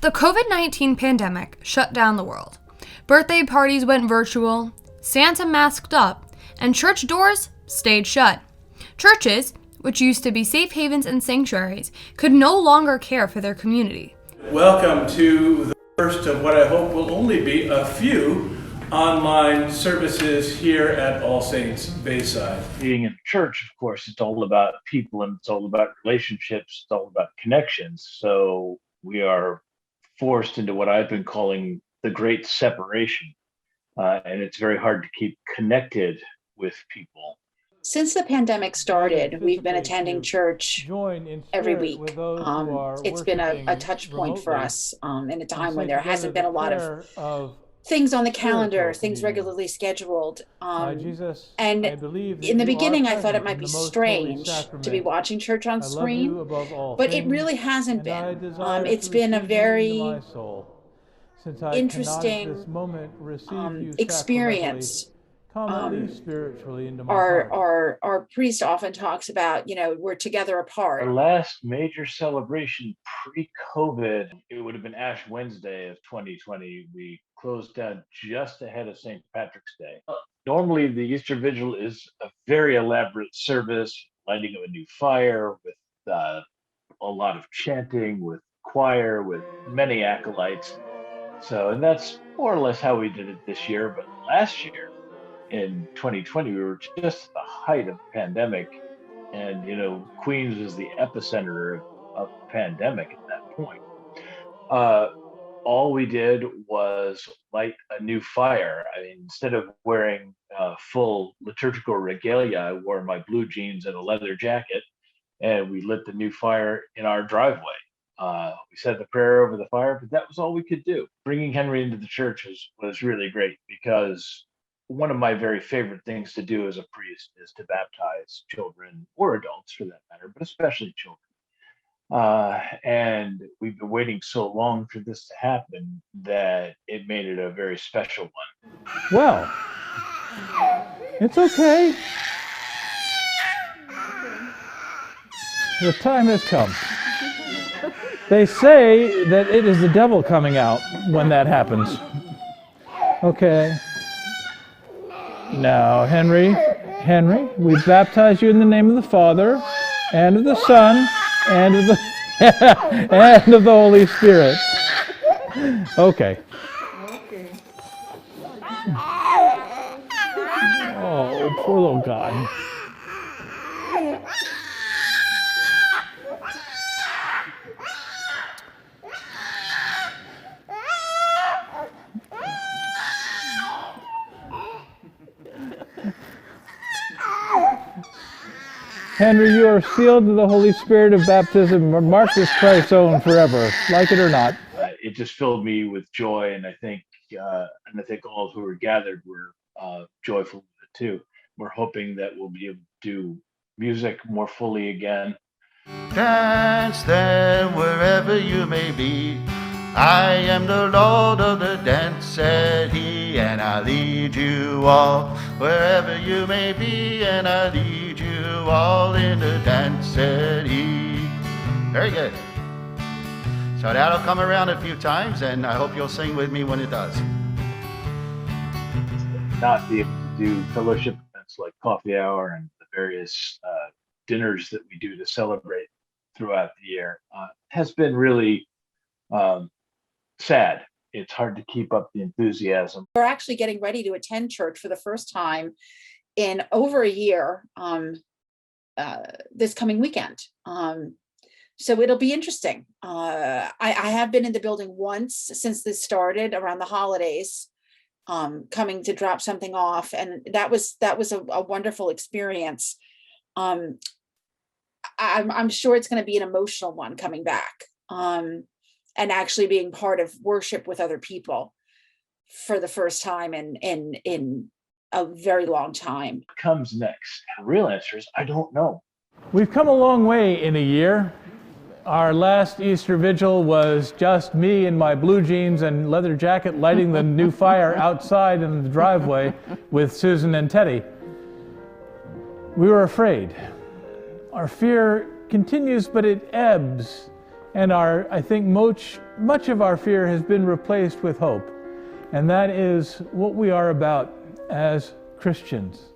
The COVID-19 pandemic shut down the world. Birthday parties went virtual, Santa masked up, and church doors stayed shut. Churches, which used to be safe havens and sanctuaries, could no longer care for their community. Welcome to the first of what I hope will only be a few online services here at All Saints Bayside. Being in church, of course, it's all about people and it's all about relationships, it's all about connections. So we are forced into what I've been calling the great separation. And it's very hard to keep connected with people. Since the pandemic started, we've been attending church every week. It's been a touch point for us in a time when there hasn't been a lot of things on the calendar, things regularly scheduled. And in the beginning, I thought it might be strange to be watching church on screen, but it really hasn't been. It's been a very interesting experience. Our priest often talks about, we're together apart. Our last major celebration pre-COVID, it would have been Ash Wednesday of 2020. We closed down just ahead of St. Patrick's Day. Normally, the Easter Vigil is a very elaborate service, lighting of a new fire with a lot of chanting, with choir, with many acolytes. And that's more or less how we did it this year. But last year, in 2020, we were just at the height of the pandemic, and Queens was the epicenter of the pandemic at that point. All we did was light a new fire. I mean, instead of wearing full liturgical regalia, I wore my blue jeans and a leather jacket, and we lit the new fire in our driveway. We said the prayer over the fire, but that was all we could do. Bringing Henry into the church was really great, because one of my very favorite things to do as a priest is to baptize children, or adults for that matter, but especially children. And we've been waiting so long for this to happen that it made it a very special one. Well, it's okay. The time has come. They say that it is the devil coming out when that happens. Okay. Now, Henry, we baptize you in the name of the Father, and of the Son, and of the and of the Holy Spirit. Okay. Oh, poor little guy. Henry, you are sealed to the Holy Spirit of baptism, marked as Christ's own forever, like it or not. It just filled me with joy, and I think all who were gathered were joyful with it too. We're hoping that we'll be able to do music more fully again. Dance then wherever you may be. I am the Lord of the dance, said he, and I lead you all wherever you may be, and I lead you all in the dance, said he. Very good. So that'll come around a few times, and I hope you'll sing with me when it does. Not be able to do fellowship events like coffee hour and the various dinners that we do to celebrate throughout the year has been really sad. It's hard to keep up the enthusiasm. We're actually getting ready to attend church for the first time in over a year this coming weekend. So it'll be interesting. I have been in the building once since this started around the holidays, coming to drop something off, and that was a wonderful experience. I'm sure it's going to be an emotional one coming back. And actually being part of worship with other people for the first time in a very long time. What comes next? The real answer is I don't know. We've come a long way in a year. Our last Easter Vigil was just me in my blue jeans and leather jacket lighting the new fire outside in the driveway with Susan and Teddy. We were afraid. Our fear continues, but it ebbs. And I think much of our fear has been replaced with hope, and that is what we are about as Christians.